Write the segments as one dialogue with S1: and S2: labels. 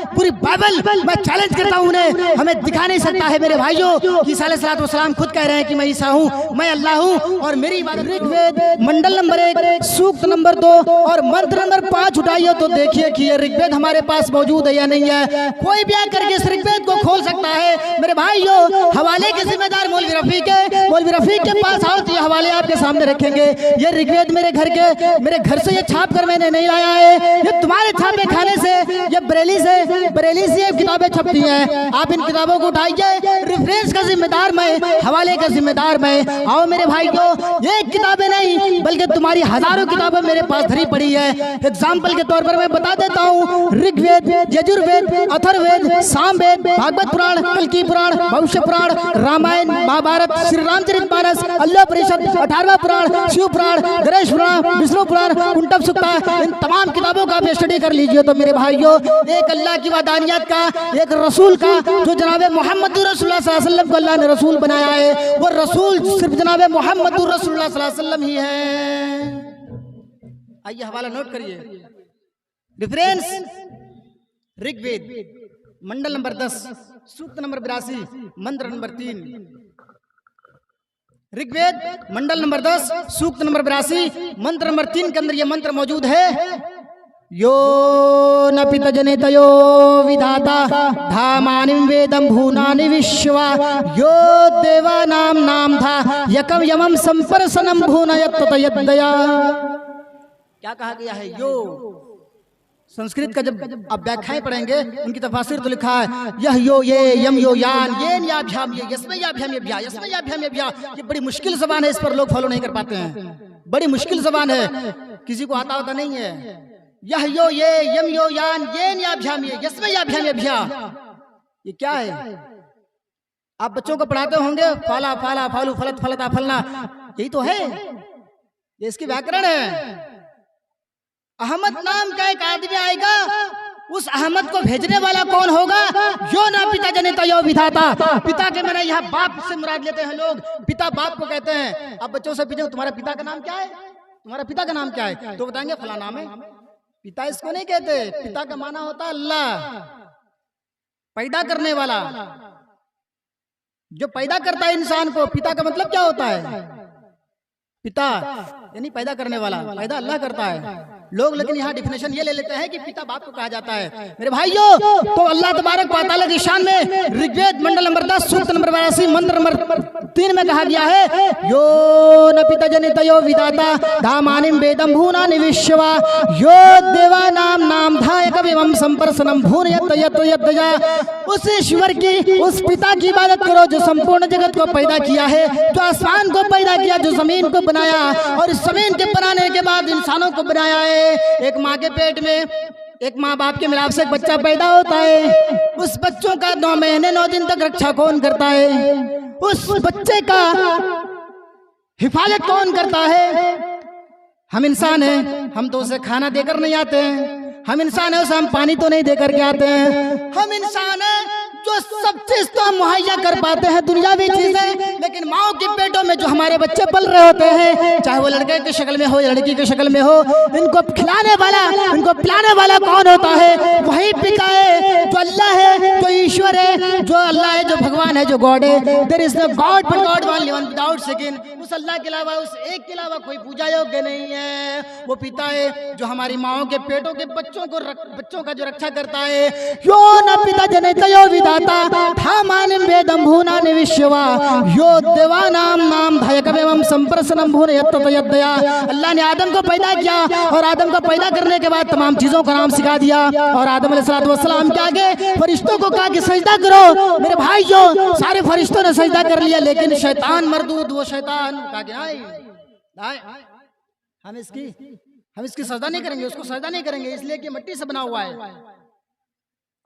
S1: पूरी बाइबल मैं चैलेंज करता हूँ उन्हें, हमें दिखा नहीं सकता है मेरे भाइयों कि ईसा अलैहिस्सलाम खुद कह रहे हैं कि मैं ईसा हूँ, मैं अल्लाह हूँ और मेरी इबादत। ऋग्वेद मंडल नंबर 1 सूक्त नंबर 2 और मंत्र नंबर 5 उठाइए तो देखिए कि ये ऋग्वेद हमारे पास मौजूद है या नहीं है। कोई भी आकर के इस ऋग्वेद को खोल सकता है मेरे भाइयों। हवाले के जिम्मेदार मौलवी रफीक के पास आओ तो ये हवाले आपके सामने रखेंगे। ये ऋग्वेद मेरे घर से ये छाप कर मैंने नहीं लाया है, ये तुम्हारे छापे खाने से, ये बरेली से किताबें छपती हैं। आप इन किताबों को उठाइए, रेफरेंस का जिम्मेदार मैं, हवाले का जिम्मेदार मैं। आओ मेरे भाइयों, ये किताबें नहीं बल्कि तुम्हारी हजारों किताबें मेरे पास धरी पड़ी है। एग्जाम्पल के तौर पर मैं बता देता हूँ, ऋग्वेद, यजुर्वेद, अथर्ववेद, सामवेद, भागवत पुराण, कल्की पुराण, भविष्य पुराण, रामायण, महाभारत, श्री रामचरितमानस, अल्लाह परिषद, 18वां पुराण, शिव पुराण, गणेश पुराण, विष्णु पुराण, कुंटब सुक्ता, इन तमाम किताबों का आप स्टडी कर लीजिए तो मेरे भाइयों एक अल्लाह की वादानियत का, एक रसूल का, जो जनाब मोहम्मद रसूलुल्लाह सल्लल्लाहु अलैहि वसल्लम को अल्लाह ने रसूल बनाया है, वो रसूल सिर्फ जनाब मोहम्मद रसूलुल्लाह सल्लल्लाहु अलैहि वसल्लम ही है। आइए हवाला नोट करिए। रेफरेंस ऋग्वेद मंडल नंबर 10 सूक्त नंबर 82 मंत्र नंबर 3। ऋग्वेद मंडल नंबर 10 सूक्त नंबर 82 मंत्र नंबर 3 के अंदर यह मंत्र मौजूद है। यो न पिता जनितयो विधाता धामानि वेदम भूनानि विश्वा यो देवानाम नाम था यकम यमम संपर्सनम भूनयत तयद्दया। क्या कहा गया है? यो संस्कृत का जब आप व्याख्याएं पढ़ेंगे उनकी तफासिर तो लिखा है यह यो ये यम यो यान ये याभ्याम ये यस्मै याभ्याम ये भ्या यस्मै याभ्याम ये भ्या। ये बड़ी मुश्किल जबान है, इस पर लोग फॉलो नहीं कर पाते हैं। बड़ी मुश्किल जबान है, किसी को आता होता नहीं है। यह यो ये यम यो यान ये याभ्याम ये यस्मै याभ्याम ये भ्या, ये क्या है? आप बच्चों को पढ़ाते होंगे फाला फाला फालू फलत फलता फलना, यही तो है, ये इसकी व्याकरण है। अहमद नाम का एक आदमी आएगा, उस अहमद को भेजने वाला कौन होगा? यो ना पिता जनिता यो विधाता। पिता के मैंने यहाँ बाप से मुराद लेते हैं लोग, पिता बाप को कहते हैं। अब बच्चों से पूछो तुम्हारा पिता का नाम क्या है, तुम्हारा पिता का नाम क्या है, तो बताएंगे फला नाम है। पिता इसको नहीं कहते, पिता का माना होता है अल्लाह, पैदा करने वाला, जो पैदा करता है इंसान को। पिता का मतलब क्या होता है? पिता यानी पैदा करने वाला, पैदा अल्लाह करता है। लोग लेकिन यहाँ डिफिनेशन ये ले लेते हैं कि पिता बाप को कहा जाता है। मेरे भाइयों, तो अल्लाह तबारक व तआला की शान में ऋग्वेद मंडल नंबर 10 सूक्त नंबर 82 मंत्र नंबर 3 में कहा गया है यो न पिता जनितयो विधाता धामानि वेदम भूनानि विश्वा यो देवानाम नाम धायकम संपर्सनम भूनयत यद्दया। उस ईश्वर की, उस पिता की इबादत करो जो संपूर्ण जगत को पैदा किया है, जो आसमान को पैदा किया, जो जमीन को बनाया और इस जमीन के बनाने के बाद इंसानों को बनाया है। एक माँ के पेट में, एक माँ बाप के मिलाप से एक बच्चा पैदा होता है। उस बच्चों का 9 महीने 9 दिन तक रक्षा कौन करता है? उस बच्चे का हिफाजत कौन करता है? हम इंसान हैं, हम तो उसे खाना देकर नहीं आते हैं। हम इंसान है, उसे हम पानी तो नहीं देकर के आते हैं। हम इंसान है जो सब चीज तो हम मुहैया कर पाते हैं, दुनियावी चीजें, लेकिन माओ के पेटों में जो हमारे बच्चे पल रहे होते हैं, चाहे वो लड़के की शक्ल में हो या लड़की की शक्ल में हो, इनको खिलाने वाला, इनको पिलाने वाला कौन होता है? वही पिता है, जो अल्लाह है, जो ईश्वर है, जो अल्लाह है, जो भगवान है, जो गॉड है। There is no God but God only one without second. उस अल्लाह के अलावा, उस एक के अलावा कोई पूजा योग्य नहीं है। वो पिता है जो हमारी माओ के पेटों के बच्चों का जो रक्षा करता है। यो न पिता जनितयो विधाता धामानि वेदम भूनानि विश्वा यो देवानाम नाम धायकम संपर्सनम भूनयत तयद्दया। अल्लाह ने आदम को पैदा किया और आदम को पैदा करने के बाद तमाम चीजों का नाम सिखा दिया और आदम अलैहिस्सलाम के आगे फरिश्तों को कहा कि सजदा करो। मेरे भाइयों, सारे फरिश्तों ने सजदा कर लिया, लेकिन शैतान मरदूद, वो शैतान कहा कि हम इसकी सजदा नहीं करेंगे, उसको सजदा नहीं करेंगे, इसलिए कि मिट्टी से बना हुआ है।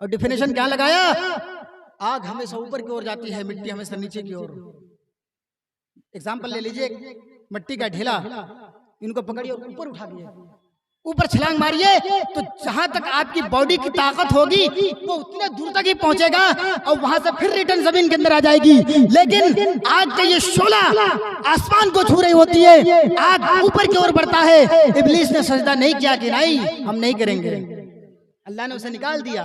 S1: और डिफिनेशन क्या लगाया? आग हमेशा ऊपर की ओर जाती है, मिट्टी हमेशा नीचे की ओर। एग्जाम्पल ले लीजिए, मिट्टी का ढेला, इनको पकड़िए और ऊपर उठा दिए, ऊपर छलांग मारिए, तो जहां तक आपकी बॉडी की ताकत होगी वो उतने दूर तक ही पहुंचेगा और वहां से फिर रिटर्न जमीन के अंदर आ जाएगी। लेकिन आग का ये शोला आसमान को छू रही होती है, आग ऊपर की ओर बढ़ता है। इब्लीस ने सजदा नहीं किया कि नहीं हम नहीं करेंगे, अल्लाह ने उसे निकाल दिया।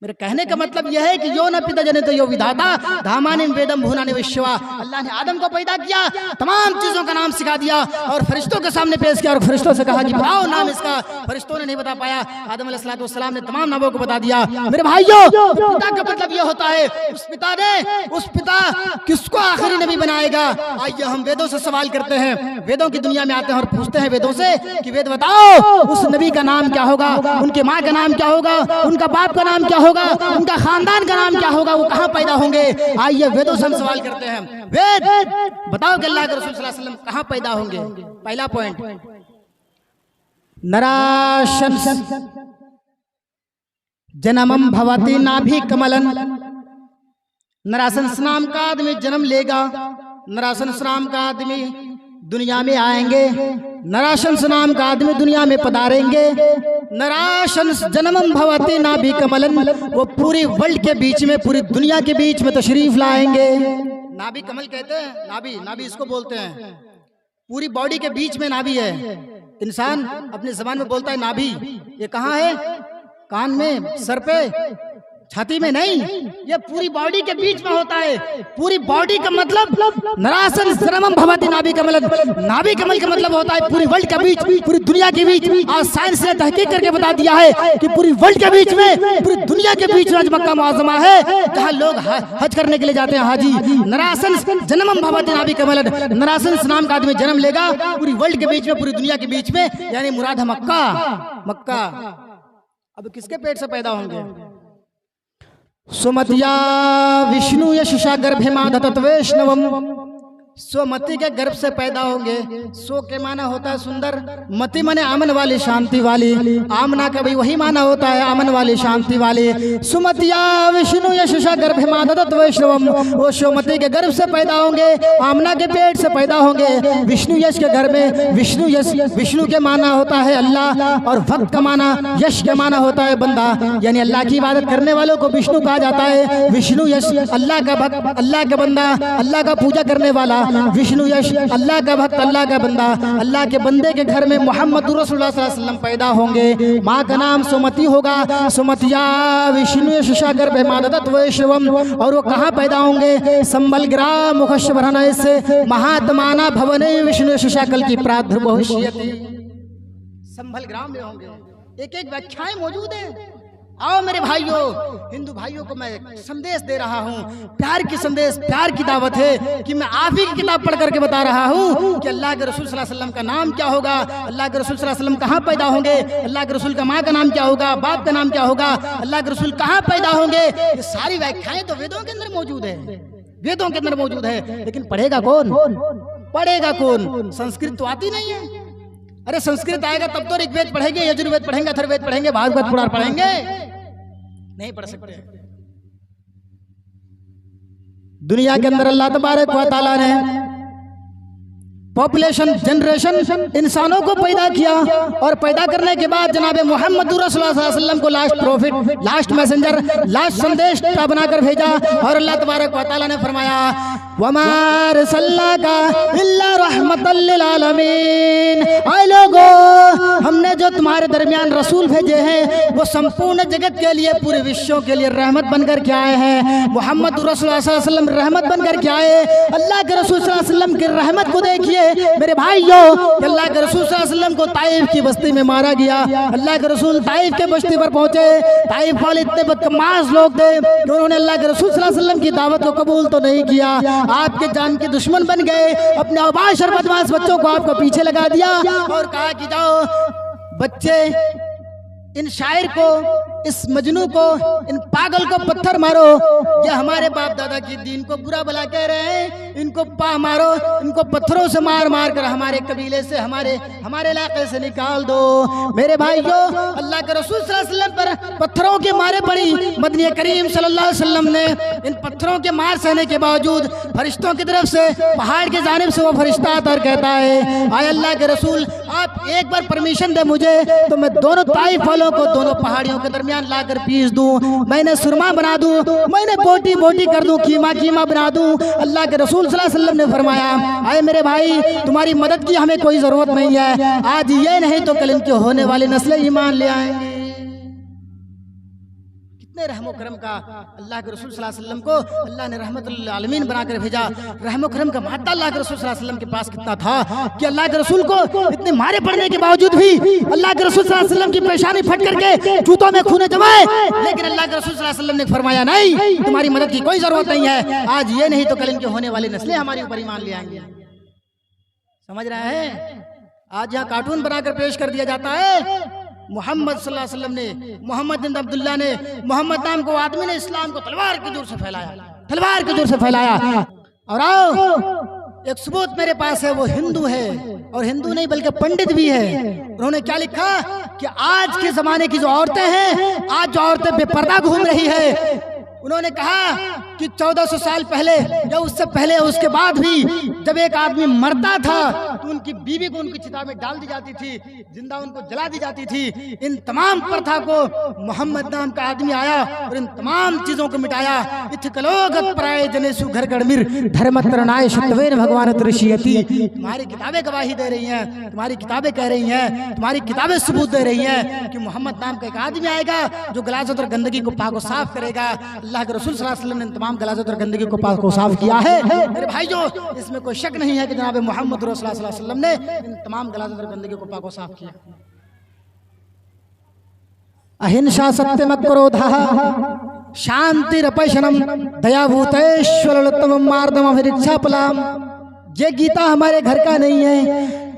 S1: मेरे कहने का मतलब यह है कि यो न पिता जने तो यो विधाता धामानि वेदम भूनानि विश्वा। अल्लाह ने आदम को पैदा किया, तमाम चीजों का नाम सिखा दिया और फरिश्तों के सामने पेश किया और फरिश्तों से कहा कि बताओ नाम इसका। फरिश्तों ने नहीं बता पाया, आदम अलैहिस्सलाम ने तमाम नामों को बता दिया। मेरे भाइयों, पिता का मतलब यह होता है उस पिता किसको आखिरी नबी बनाएगा। आइए हम वेदों से सवाल करते हैं, वेदों की दुनिया में आते हैं और पूछते हैं वेदों से कि वेद बताओ उस नबी का नाम क्या होगा, उनके माँ का नाम क्या होगा, उनका बाप का नाम क्या होगा, उनका खानदान का नाम क्या होगा, वो कहाँ पैदा होंगे। आइए वेदों से हम सवाल करते हैं, वेद बताओ कि अल्लाह के रसूल सल्लल्लाहु अलैहि वसल्लम कहाँ पैदा होंगे। पहला पॉइंट, नराशन जन्मम भवति नाभि कमलन। नराशन नाम का आदमी जन्म लेगा, नराशन नाम का आदमी दुनिया में आएंगे, नराशन नाम का आदमी दुनिया में पधारेंगे। नराशन जन्मम भवति नाभि कमलन, वो पूरी वर्ल्ड के बीच में, पूरी दुनिया के बीच में तशरीफ लाएंगे। नाभि कमल कहते हैं, नाभि इसको बोलते हैं, पूरी बॉडी के बीच में नाभि है। इंसान अपनी जबान में बोलता है नाभि, ये कहाँ है, कान में, सर पे, छाती में नहीं, ये पूरी बॉडी के बीच में होता है। पूरी बॉडी का मतलब नरासन जन्मम भवति नाभि कमलन, नाभि कमल का मतलब होता है पूरी वर्ल्ड के बीच, पूरी दुनिया के बीच। आज साइंस ने तहकीक करके बता दिया है कि पूरी वर्ल्ड के बीच में, पूरी दुनिया के बीच में आज मक्का मुअज़्ज़मा है, जहाँ लोग हज करने के लिए जाते हैं हाजी। नरासन जन्मम भवति नाभि कमलन, नरासन नाम का आदमी जन्म लेगा पूरी वर्ल्ड के बीच में, पूरी दुनिया के बीच में, यानी मुराद है मक्का। अब किसके पेट से पैदा होंगे। सुमतिया विष्णु यशा गर्भे माधत वैष्णवम, स्वमति के गर्भ से पैदा होंगे। सो के माना होता है सुंदर, मति माने अमन वाली, शांति वाली। आमना का भी वही माना होता है, अमन वाली, शांति वाली। सुमतिया विष्णु यशा गर्भे माधत वैष्णवम, वो स्वमति के गर्भ से पैदा होंगे, आमना के पेट से पैदा होंगे। विष्णु यश के घर में, विष्णु यश, विष्णु के माना होता है अल्लाह और भक्त का माना, यश के माना होता है बंदा, यानी अल्लाह की इबादत करने वालों को विष्णु कहा जाता है। विष्णु यश अल्लाह का भक्त, अल्लाह का बंदा, अल्लाह का पूजा करने वाला। विष्णु यश अल्लाह का भक्त, अल्लाह का बंदा। अल्लाह के बंदे के घर में मोहम्मद रसूलुल्लाह सल्लल्लाहु अलैहि वसल्लम पैदा होंगे। माँ का नाम सुमति होगा। सुमतिया विष्णु यशा गर्भे माधत वैष्णवम, और वो कहाँ पैदा होंगे। संबल ग्राम मुखश्वरना से महात्माना भवने विष्णु यशा कल की प्रादुर्भविष्यति। संबल ग्राम में होंगे। एक व्याख्याएं मौजूद है। आओ मेरे भाइयों, हिंदू भाइयों को मैं संदेश दे रहा हूँ, प्यार की संदेश, प्यार की दावत है कि मैं आप ही की किताब पढ़ करके बता रहा हूँ कि अल्लाह के रसूल सल्लल्लाहु अलैहि वसल्लम का नाम क्या होगा, अल्लाह के रसूल सल्लल्लाहु अलैहि वसल्लम कहाँ पैदा होंगे, अल्लाह के रसूल का माँ का नाम क्या होगा, बाप का नाम क्या होगा, अल्लाह के रसूल कहाँ पैदा होंगे। ये सारी व्याख्याएं तो वेदों के अंदर मौजूद है, वेदों के अंदर मौजूद है। लेकिन पढ़ेगा कौन, पढ़ेगा कौन। संस्कृत तो आती नहीं है। अरे संस्कृत आएगा तब तो ऋग्वेद पढ़ेंगे, यजुर्वेद पढ़ेंगे, अथर्ववेद पढ़ेंगे, भागवत पुराण पढ़ेंगे, नहीं पढ़ सकते। दुनिया के अंदर अल्लाह तबारक व तआला ने पॉपुलेशन, जनरेशन, इंसानों को पैदा किया और पैदा करने के बाद जनाब मोहम्मद रसूलुल्लाह सल्लल्लाहु अलैहि वसल्लम को last profit, last messenger, last संदेश बनाकर भेजा। और अल्लाह तबारक व तआला ने फरमाया वमा रसलनाका इल्ला रहमतल लिल आलमीन। आए लोगो, हमने जो तुम्हारे दरमियान रसूल भेजे हैं वो संपूर्ण जगत के लिए, पूरे विश्वों के लिए रहमत बनकर के आए हैं। मोहम्मद रसूलुल्लाह सल्लल्लाहु अलैहि वसल्लम रहमत बनकर के आए। अल्लाह के रसूल सल्लल्लाहु अलैहि वसल्लम की रहमत को देखिए मेरे भाइयों, अल्लाह के रसूल सल्लल्लाहु अलैहि वसल्लम को ताइफ की बस्ती में मारा गया। अल्लाह के रसूल ताइफ के बस्ती पर पहुंचे। ताइफ वाले इतने बदतमीज लोग थे कि उन्होंने अल्लाह के रसूल सल्लल्लाहु अलैहि वसल्लम की दावत को कबूल तो नहीं किया, आपके जान के दुश्मन बन गए। अपने अबाश और बदमाश बच्चों को आपको पीछे लगा दिया और कहा कि जाओ बच्चे, इन शायर को, इस मजनू को, इन पागल को पत्थर मारो, ये हमारे बाप दादा की दीन को बुरा भला कह रहे हैं, इनको मारो, इनको पत्थरों से मार मार कर हमारे कबीले से, हमारे इलाके से निकाल दो। मेरे भाइयों, अल्लाह के रसूल सल्लल्लाहु अलैहि वसल्लम पर पत्थरों के मारे पड़ी। मदनी करीम सल्लल्लाहु अलैहि वसल्लम ने इन पत्थरों के मार सहने के बावजूद फरिश्तों की तरफ से, पहाड़ की जानिब से वो फरिश्ता आता और कहता है आए अल्लाह के रसूल, आप एक बार परमिशन दे मुझे तो मैं दोनों ताइफ वालों को दोनों पहाड़ियों के दरमियान लाकर पीस दूं, मैंने सुरमा बना दूं, मैंने बोटी बोटी कर दूं, कीमा कीमा बना दूं। अल्लाह के रसूल सल्लल्लाहु अलैहि वसल्लम ने फरमाया आए मेरे भाई, तुम्हारी मदद की हमें कोई जरूरत नहीं है, आज ये नहीं तो कल इनके होने वाली नस्लें ईमान ले आएंगे। इतने रहमो करम का अल्लाह के रसूल सल्लल्लाहु अलैहि वसल्लम को अल्लाह ने रहमतुल आलमीन बनाकर भेजा। रहमो करम का मात्रा अल्लाह के रसूल सल्लल्लाहु अलैहि वसल्लम के पास कितना था कि अल्लाह के रसूल को इतने मारे पड़ने के बावजूद भी अल्लाह के रसूल सल्लल्लाहु अलैहि वसल्लम की पेशानी फट करके जूतों में खून जमाए, लेकिन अल्लाह के रसूल सल्लल्लाहु अलैहि वसल्लम ने फरमाया नहीं, तुम्हारी मदद की कोई जरूरत नहीं है। आज ये नहीं तो कल इनके होने वाली नस्लें हमारे ऊपर ईमान ले आएंगी। समझ रहा है? आज यहाँ कार्टून बनाकर पेश कर दिया जाता है। मोहम्मद सल्लल्लाहु अलैहि वसल्लम ने, मोहम्मद बिन अब्दुल्लाह ने, मोहम्मद नाम को आदमी ने इस्लाम को तलवार के जोर से फैलाया, तलवार के जोर से फैलाया। और आओ एक सबूत मेरे पास है, वो हिंदू है, और हिंदू नहीं बल्कि पंडित भी है। उन्होंने क्या लिखा कि आज के जमाने की जो औरतें हैं, आज जो औरतें बेपर्दा घूम रही है, उन्होंने कहा कि 1400 साल पहले या उससे पहले उसके बाद भी जब एक आदमी मरता था तो उनकी बीवी को उनकी चिता में डाल दी जाती थी, जिंदा उनको जला दी जाती थी। इन तमाम प्रथा को मोहम्मद नाम का आदमी आया और इन तमाम चीजों को मिटाया। इथकलोगत प्राय जनेसु घर गड़मिर धर्मत्रनाय शतवेन भगवान ऋषियति। तुम्हारी किताबें गवाही दे रही हैं, तुम्हारी किताबें कह रही हैं, तुम्हारी किताबें सबूत दे रही हैं कि मोहम्मद नाम का एक आदमी आएगा जो गलाजत और गंदगी को पाक साफ करेगा। अल्लाह के रसूल सल्लल्लाहु अलैहि वसल्लम ने तमाम गलाजत और गंदगी को पाक साफ किया है। मेरे भाइयों, इसमें कोई शक नहीं है कि जनाब मोहम्मद रसूलुल्लाह सल्लल्लाहु अलैहि वसल्लम ने इन तमाम गलाजत और गंदगी को पाक साफ किया। अहिंसा सत्यम क्रोधः शांतिरपैशनम दयाभूतेश्वरोत्तमं मार्दम अभिरिक्षापलाम। ये गीता हमारे घर का नहीं है,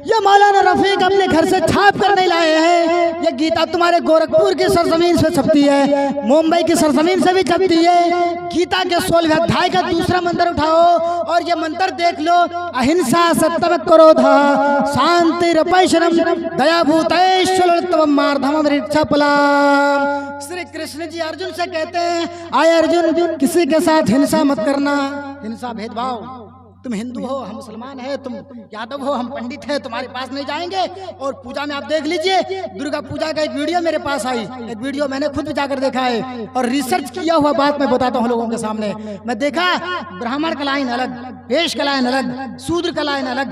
S1: ये मौलाना रफीक अपने घर से छाप कर नहीं लाए हैं। ये गीता तुम्हारे गोरखपुर की सरजमीन से छपती है, मुंबई की सरजमीन से भी छपती है। गीता के 16वें अध्याय का दूसरा मंत्र उठाओ और ये मंत्र देख लो, अहिंसा सत्यम क्रोधः शांतिरपैशनम दयाभूतेश्वरोत्तमं मार्दम अभिरिक्षापलाम। श्री कृष्ण जी अर्जुन से कहते हैं, आए अर्जुन, किसी के साथ हिंसा मत करना। हिंसा भेदभाव, तुम हिंदू हो, हम मुसलमान हैं, तुम यादव हो, हम पंडित हैं, तुम्हारे पास नहीं जाएंगे। और पूजा में आप देख लीजिए, दुर्गा पूजा का एक वीडियो मेरे पास आई, एक वीडियो मैंने खुद भी जाकर देखा है और रिसर्च किया हुआ बात मैं बताता हूँ लोगों के सामने। मैं देखा ब्राह्मण का लाइन अलग, वेश का लाइन अलग, शूद्र का लाइन अलग,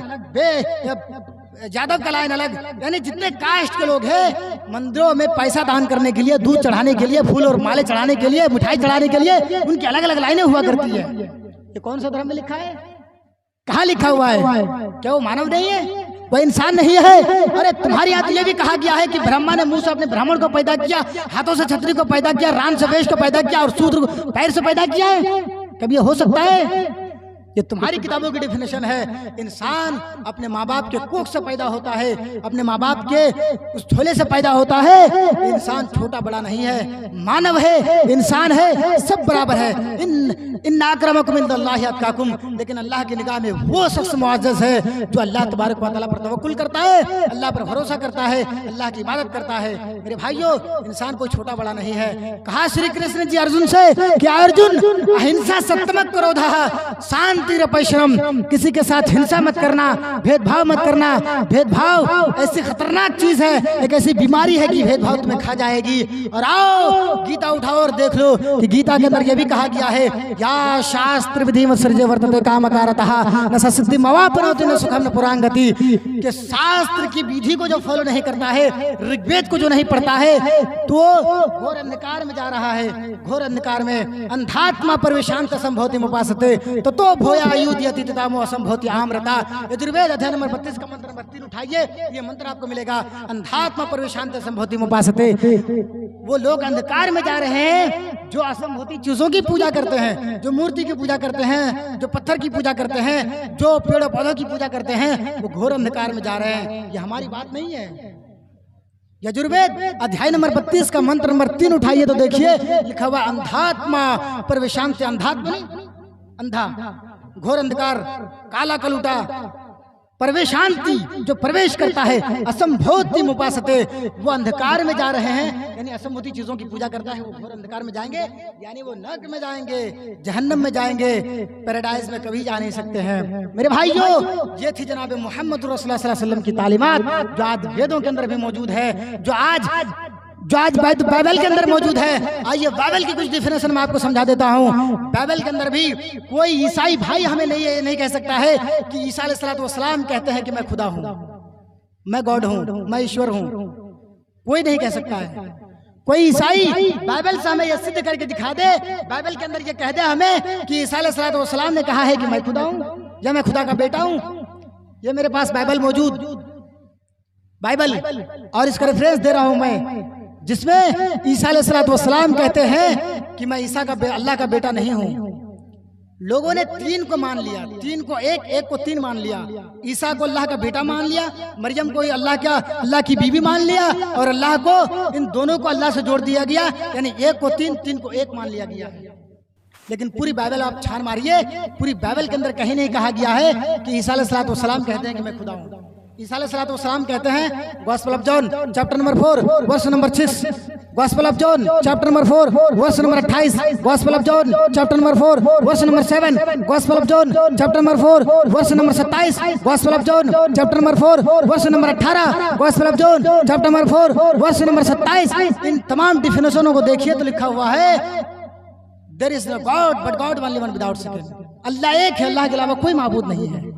S1: यादव का लाइन अलग, यानी जितने कास्ट के लोग हैं मंदिरों में पैसा दान करने के लिए, दूध चढ़ाने के लिए, फूल और माले चढ़ाने के लिए, मिठाई चढ़ाने के लिए उनकी अलग अलग लाइनें हुआ करती है। ये कौन सा धर्म में लिखा है? कहाँ लिखा हुआ है? क्या वो मानव नहीं है? वो इंसान नहीं है? अरे तुम्हारे यहाँ तो ये भी कहा गया है कि ब्रह्मा ने मुंह से अपने ब्राह्मण को पैदा किया, हाथों से छतरी को पैदा किया, रान से वेश को पैदा किया और शूद्र को पैर से पैदा किया है। कभी ये हो सकता है? ये तुम्हारी किताबों की डेफिनेशन है। इंसान अपने माँ बाप के कोख से पैदा होता है, अपने माँ बाप के उस झोले से पैदा होता है। इंसान छोटा बड़ा नहीं है, मानव है, इंसान है, सब बराबर है। इन अक्रमकुम इंदल्लाहि अत्काकुम। लेकिन अल्लाह की निगाह में वो शख्स मुअज़्ज़ज़ है जो अल्लाह तबारक व तआला पर तवक्कुल करता है, अल्लाह पर भरोसा करता है, अल्लाह की इबादत करता है। मेरे भाइयों, इंसान कोई छोटा बड़ा नहीं है। कहा श्री कृष्ण जी अर्जुन से कि अर्जुन, अहिंसा सत्यम क्रोधः शांतिरपैशनम। किसी के साथ हिंसा मत करना, भेदभाव मत करना। भेदभाव ऐसी खतरनाक चीज है, एक ऐसी बीमारी है कि भेदभाव तुम्हें खा जाएगी। और आओ गीता उठाओ और देख लो कि गीता के अंदर यह भी कहा गया है, या शास्त्र विधि सर्जे वर्तते कामकारतः न सिद्धि मवापनोति न सुखम न पुरांगति। कि शास्त्र की विधि को जो फॉलो नहीं करता है, ऋग्वेद को जो नहीं पढ़ता है, तो घोर अंधकार में जा रहा है, घोर अंधकार में। अंधात्मा परवेशांत संभवति उपासते तो भोया आयुध्यति ततामो असंभवति आम्रता। यजुर्वेद अध्याय नंबर 32 का मंत्र नंबर 3 उठाइए, ये मंत्र आपको मिलेगा। अंधात्मा परवेशांत संभवति उपासते। वो लोग अंधकार में जा रहे हैं जो असंभवती चीजों की पूजा करते हैं, जो मूर्ति की पूजा करते हैं, जो पत्थर की पूजा करते हैं, जो पेड़ पौधों की पूजा करते हैं, वो घोर अंधकार में जा रहे हैं। ये हमारी बात नहीं है। यजुर्वेद अध्याय नंबर 32 का मंत्र नंबर 3 उठाइए तो देखिए, लिखा हुआ अंधात्मा परवेशांत। अंधात्मा नहीं, अंधा, घोर अंधकार, काला कलूटा, परवेशांति जो प्रवेश करता है, असंभवति उपासते। वो अंधकार में जा रहे हैं, यानी असंभवती चीजों की पूजा करता है, वो घोर अंधकार में जाएंगे, यानी वो नरक में जाएंगे, जहन्नम में जाएंगे, पैराडाइज में कभी जा नहीं सकते हैं। मेरे भाइयों, ये थी जनाब मोहम्मद रसूलुल्लाह सल्लल्लाहु अलैहि वसल्लम की तालीमात, जो आज वेदों के अंदर भी मौजूद है, जो आज बाइबल के अंदर मौजूद है। आइए बाइबल की कुछ डिफिनेशन मैं आपको समझा देता हूँ। बाइबल के अंदर भी कोई ईसाई भाई हमें नहीं कह सकता है कि ईसा अलैहिस्सलाम कहते हैं कि मैं खुदा हूँ, मैं गॉड हूँ, मैं ईश्वर हूँ। कोई नहीं कह सकता है। कोई ईसाई बाइबल से हमें यह सिद्ध करके दिखा दे, बाइबल के अंदर ये कह दे हमें कि ईसा अलैहिस्सलाम ने कहा है कि मैं खुदा हूँ या मैं खुदा का बेटा हूँ। ये मेरे पास बाइबल मौजूद, बाइबल, और इसका रेफरेंस दे रहा हूँ मैं, जिसमें ईसा अलैहिस्सलाम कहते हैं कि मैं ईसा का अल्लाह का बेटा नहीं हूँ। लोगों ने तीन को मान लिया, तीन को एक, एक को तीन मान लिया। ईसा को अल्लाह का बेटा मान लिया, मरियम को अल्लाह की बीवी मान लिया, और अल्लाह को, इन दोनों को अल्लाह से जोड़ दिया गया, यानी एक को तीन, तीन को एक मान लिया गया। लेकिन पूरी बाइबल आप छान मारिए, पूरी बाइबल के अंदर कहीं नहीं कहा गया है कि ईसा अलैहिस्सलाम कहते हैं कि मैं खुदा हूँ। ईसा अलैहिस्सलाम कहते हैं, gospel of John chapter number 4 verse number 6, gospel of John chapter number 4 verse number 28, gospel of John chapter number 4 verse number 7, gospel of John chapter number 4 verse number 27, gospel of John chapter number 4 verse number 18, gospel of John chapter number 4 verse number 27। इन तमाम डिफिनेशनों को देखिए तो लिखा हुआ है, there is no God but God only one without second. अल्लाह एक है, अल्लाह के अलावा कोई माबूद नहीं है।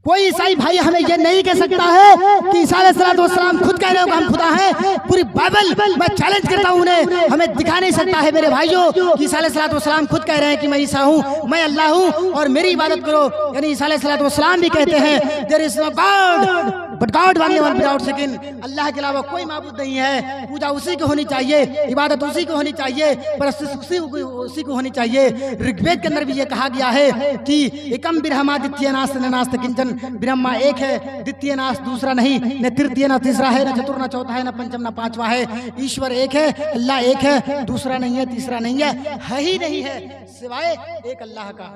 S1: कोई ईसाई भाई हमें ये नहीं कह सकता है कि ईसा अलैहिस्सलाम खुद कह रहे हो हम खुदा हैं। पूरी बाइबल मैं चैलेंज करता हूं उन्हें, हमें दिखा नहीं सकता है मेरे भाइयों कि ईसा अलैहिस्सलाम खुद कह रहे हैं कि मैं ईसा हूं, मैं अल्लाह हूं और मेरी इबादत करो। यानी ईसा अलैहिस्सलाम भी कहते हैं there is no God but God only one without second. अल्लाह के अलावा कोई माबूद नहीं है, पूजा उसी को होनी चाहिए, इबादत उसी को होनी चाहिए, परस्तिश उसी को होनी चाहिए। ऋग्वेद के अंदर भी ये कहा गया है कि एकम ब्रह्मा द्वितीय नास्त नास्त किंचन, ब्रह्मा एक है, द्वितीय नास्त दूसरा नहीं, न तृतीय न तीसरा है, न चतुर्थ न चौथा है, न पंचम न पांचवा है। ईश्वर एक है, अल्लाह एक है, दूसरा नहीं है, तीसरा नहीं है ही नहीं है सिवाय एक अल्लाह का,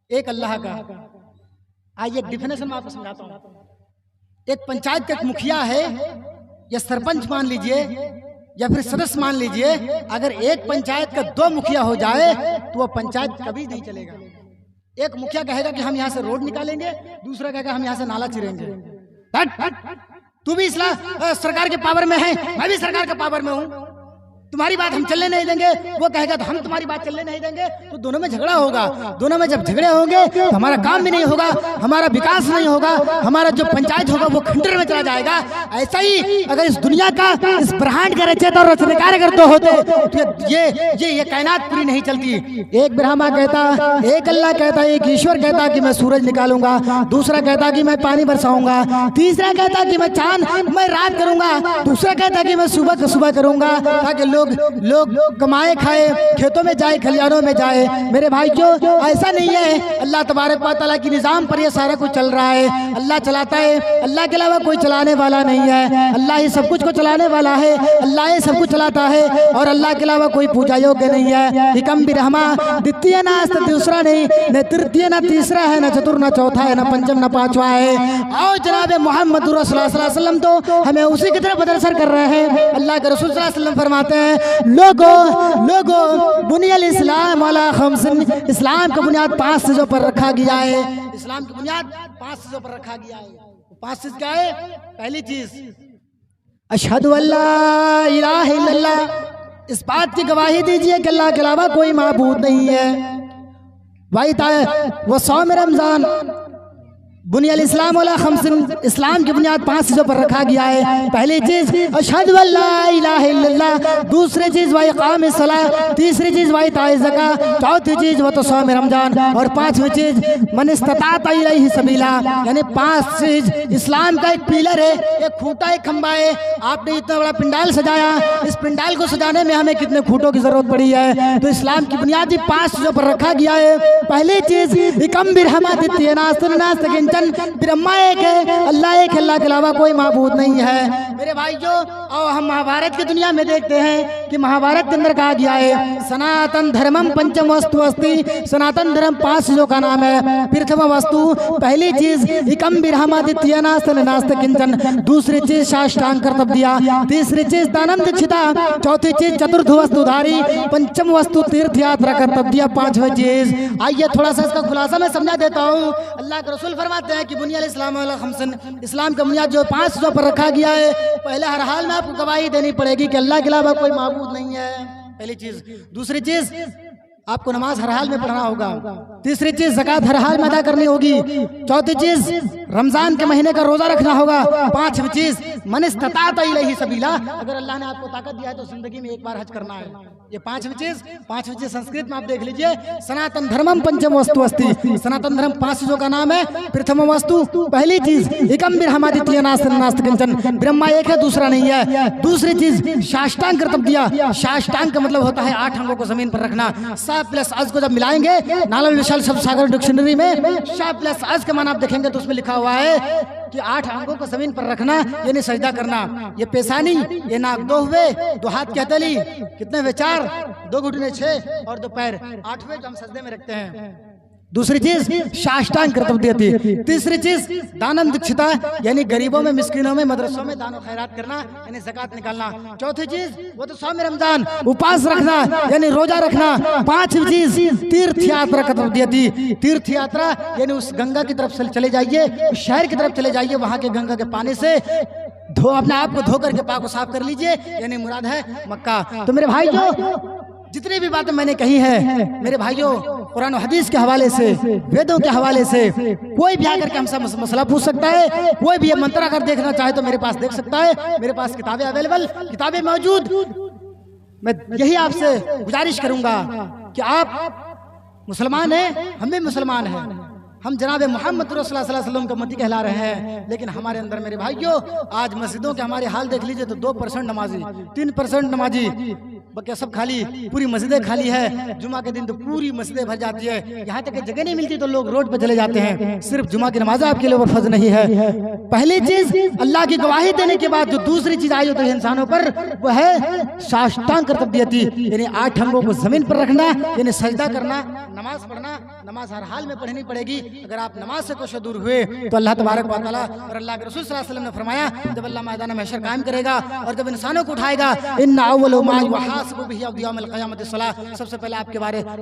S1: एक अल्लाह का। आइए डिफिनेशन मैं आपको समझाता हूँ। एक पंचायत का एक मुखिया है या सरपंच मान लीजिए या फिर सदस्य मान लीजिए, अगर एक पंचायत का दो मुखिया हो जाए तो वह पंचायत कभी नहीं चलेगा। एक मुखिया कहेगा कि हम यहाँ से रोड निकालेंगे, दूसरा कहेगा हम यहाँ से नाला चिरेंगे। तू भी सरकार के पावर में है, मैं भी सरकार के पावर में हूँ, तुम्हारी बात हम चलने नहीं देंगे, वो कहेगा तो हम तुम्हारी बात चलने नहीं देंगे, तो दोनों में झगड़ा होगा। दोनों में जब झगड़े होंगे तो हमारा काम भी नहीं होगा, हमारा विकास नहीं होगा, हमारा जो पंचायत होगा वो खंडर में चला जाएगा। ऐसा ही अगर इस दुनिया का, इस ब्रह्मांड का रचयिता और रचनाकार अगर दो होते तो ये कायनात पूरी नहीं चलती। एक ब्रह्मा कहता, एक अल्लाह कहता, एक ईश्वर कहता कि मैं सूरज निकालूंगा, दूसरा कहता कि मैं पानी बरसाऊंगा, तीसरा कहता कि मैं चांद मैं रात करूंगा, दूसरा कहता कि मैं सुबह करूंगा, ताकि लोग कमाए खाए, खेतों में जाए, खलिहानों में जाए। मेरे भाइयों ऐसा नहीं है, अल्लाह तबारक व तआला की निजाम पर ये सारा कुछ चल रहा है। अल्लाह चलाता है, अल्लाह के अलावा कोई चलाने वाला नहीं है। अल्लाह ही सब कुछ को चलाने वाला है, अल्लाह ही सब कुछ चलाता है और अल्लाह के अलावा कोई पूजा योग्य नहीं है। हिकम बिरहमा द्वितीय नास्त दूसरा नहीं, न तृतीय न तीसरा है, न चतुर्थ न चौथा है, न पंचम न पांचवा है। और जनाब मोहम्मद रसूलुल्लाह सल्लल्लाहु अलैहि वसल्लम तो हमें उसी की तरफ अग्रसर कर रहे हैं। अल्लाह के रसूल सल्लल्लाहु अलैहि वसल्लम फरमाते हैं, लोगो बुनियल इस्लाम वाला खम्सिन, इस्लाम का बुनियाद 5 चीजों पर रखा गया है। इस्लाम की बुनियाद 5 चीजों पर रखा गया है। 5 चीज क्या है? पहली चीज अशहदु अल्ला इलाहा इल्लल्लाह, इस बात की गवाही दीजिए कि अल्लाह के अलावा कोई माबूद नहीं है। वो सौम रमजान बुनियाद इस्लाम वाला खम्सिन, इस्लाम की बुनियाद 5 चीजों पर रखा गया है। पहली चीज अशहदु अल्ला इलाहा इल्लल्लाह, दूसरी चीज व इक़ामिस सलाह, तीसरी चीज व इताए ज़कात, चौथी चीज व तौम रमजान और पांचवी चीज मन इस्तताअ इलैहि सबीला। यानी 5 चीज इस्लाम का एक पिलर है, एक खूंटा, एक खंबा है। आपने इतना बड़ा पंडाल सजाया, इस पंडाल को सजाने में हमें कितने खूंटों की जरूरत पड़ी है? तो इस्लाम की बुनियादी 5 चीजों पर रखा गया है। पहली चीज इकम बिरहमा द्वितीय नास्त ब्रह्मा एक है, अल्लाह एक है, अल्लाह के अलावा कोई माबूद नहीं है। मेरे भाइयों और हम महाभारत की दुनिया में देखते हैं कि महाभारत के अंदर कहा गया है सनातन धर्मम पंचम वस्तु अस्ति। सनातन धर्म 5 चीजों का नाम है। प्रथम वस्तु, पहली चीज इकम बिरहमा द्वितीय नास्त किंचन, दूसरी चीज साष्टांग कर्तव्य, तीसरी चीज दानम दीक्षिता, चौथी चीज चतुर्थ वस्तुधारी, पंचम वस्तु तीर्थ यात्रा कर्तव्य, 5वीं चीज। आइए थोड़ा सा इसका खुलासा मैं समझा देता हूँ। अल्लाह के रसूल फरमाते हैं कि बुनियाद इस्लाम वाला खम्सन, इस्लाम का बुनियाद जो 5 चीजों पर रखा गया है। पहले हर हाल में आपको गवाही देनी पड़ेगी कि अल्लाह के अलावा कोई माबूद नहीं है, पहली चीज। दूसरी चीज आपको नमाज हर हाल में पढ़ना होगा। तीसरी चीज ज़कात हर हाल में अदा करनी होगी। चौथी चीज रमजान के महीने का रोजा रखना होगा। पांचवी चीज मन इस्तताअत इलैहि सबीला, अगर अल्लाह ने आपको ताकत दिया है तो जिंदगी में एक बार हज करना है। ये पांचवी चीज संस्कृत में आप देख लीजिए, सनातन धर्मम पंचम वस्तु अस्ति। सनातन धर्म 5 चीजों का नाम है। प्रथम वस्तु, पहली चीज एकम ब्रह्मादित्य नास्त किंचन, ब्रह्मा एक है दूसरा नहीं है। दूसरी चीज साष्टांग कर्तव्य दिया। साष्टांग का मतलब होता है 8 अंगों को जमीन पर रखना। सा प्लस अज को जब मिलाएंगे नालंदा विशाल शब्द सागर डिक्शनरी में सा प्लस अज का मान आप देखेंगे तो उसमें लिखा हुआ है कि 8 अंगों को जमीन पर रखना यानी सजदा करना। ये पेशानी, ये नाक 2 हुए, 2 हाथ की हथेली, कितने हुए 4, 2 घुटने 6 और 2 पैर 8 हुए जो हम सजदे में रखते हैं। दूसरी चीज साष्टांग कर्तव्य थी। तीसरी चीज दानम दीक्षिता यानी गरीबों में, मिस्किनों में, मदरसों में दानो खैरात करना यानी ज़कात निकालना। चौथी चीज वो तो सौम रमजान, उपवास रखना यानी रोजा रखना। पांचवी चीज तीर्थ यात्रा कर्तव्य थी। तीर्थ यात्रा यानी उस गंगा की तरफ से चले जाइए, उस शहर की तरफ चले जाइए, वहां के गंगा के पानी से अपने आप को धो करके पाक को साफ कर लीजिए, यानी मुराद है मक्का। तो मेरे भाई जो जितनी भी बातें मैंने कही है मेरे भाइयों, कुरान और हदीस के हवाले से, वेदों के हवाले से, कोई भी आकर के हमसे मसला पूछ सकता है। कोई भी ये मंत्र अगर देखना चाहे तो मेरे पास देख सकता है। मेरे पास किताबें अवेलेबल, किताबें मौजूद। मैं यही आपसे गुजारिश करूंगा कि आप मुसलमान हैं, हम भी मुसलमान हैं, हम जनाब मोहम्मद रसूलुल्लाह सल्लल्लाहु अलैहि वसल्लम को मती कहला रहे हैं, लेकिन हमारे अंदर मेरे भाइयों आज मस्जिदों के हमारे हाल देख लीजिए तो 2% नमाजी, 3% नमाजी, बाकी सब खाली, पूरी मस्जिदें खाली है। जुमा के दिन तो पूरी मस्जिदें भर जाती है, यहाँ तक जगह नहीं मिलती तो लोग रोड पर चले जाते हैं। सिर्फ जुमा की नमाज आपके लिए फर्ज नहीं है। पहली चीज अल्लाह की गवाही देने के बाद जो दूसरी चीज आई होती है इंसानों पर, वो है साष्टांग कर्तव्य थी, यानी 8 अंगों को जमीन पर रखना, यानी सजदा करना, नमाज पढ़ना। नमाज हर हाल में पढ़नी पड़ेगी। अगर आप नमाज से कुछ दूर हुए तो अल्लाह तबारक व तआला और अल्लाह के रसूल सल्लल्लाहु अलैहि वसल्लम ने फरमाया, जब अल्लाह मैदान महशर कायम करेगा और जब इंसानों को उठाएगा, इन्ना अव्वलु मा युहासिबु बिही यौमल क़यामति सलाह, सबसे पहले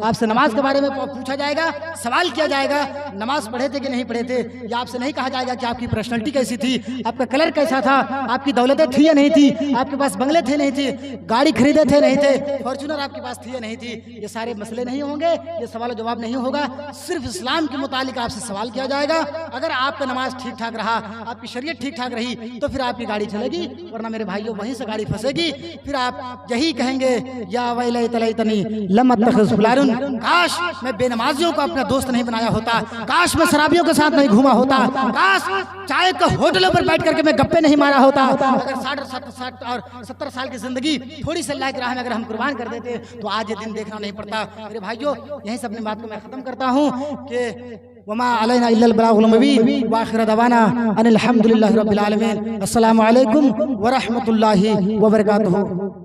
S1: आपसे नमाज के बारे में पूछा जाएगा, सवाल किया जाएगा, नमाज पढ़े थे कि नहीं पढ़े थे। या आपसे नहीं कहा जाएगा कि आपकी पर्सनैलिटी कैसी थी, आपका कलर कैसा था, आपकी दौलतें थी या नहीं थी, आपके पास बंगले थे नहीं थे, गाड़ी खरीदे थे नहीं थे, फॉर्च्यूनर आपके पास थी या नहीं थी। ये सारे मसले नहीं होंगे, ये सवाल जवाब नहीं होगा। सिर्फ इस्लाम के मुतालिक आपसे सवाल किया जाएगा। अगर आपका नमाज ठीक ठाक रहा, आपकी शरीयत ठीक ठाक रही, तो फिर आपकी गाड़ी चलेगी, वरना मेरे भाइयों वहीं से गाड़ी फंसेगी। फिर आप यही कहेंगे, या वैलैतनी लम अत्तखिज़ फुलानुन, काश मैं बेनमाजियों को अपना दोस्त नहीं बनाया होता, काश मैं शराबियों के साथ नहीं घूमा होता, काश चाय के होटलों पर बैठ करके मैं गप्पे नहीं मारा होता। अगर 60 और 70 साल की जिंदगी थोड़ी सी अल्लाह की राह में अगर हम कुर्बान कर देते तो आज ये दिन देखना नहीं पड़ता। मेरे भाइयों यहीं से अपनी बात को मैं खत्म करता हूँ कि वमा अलैना इल्लल बलागुल मुबीन व आखिर दवाना अनिल हम्दुलिल्लाहि रब्बिल आलमीन। अस्सलामु अलैकुम व रहमतुल्लाहि व बरकातुहू।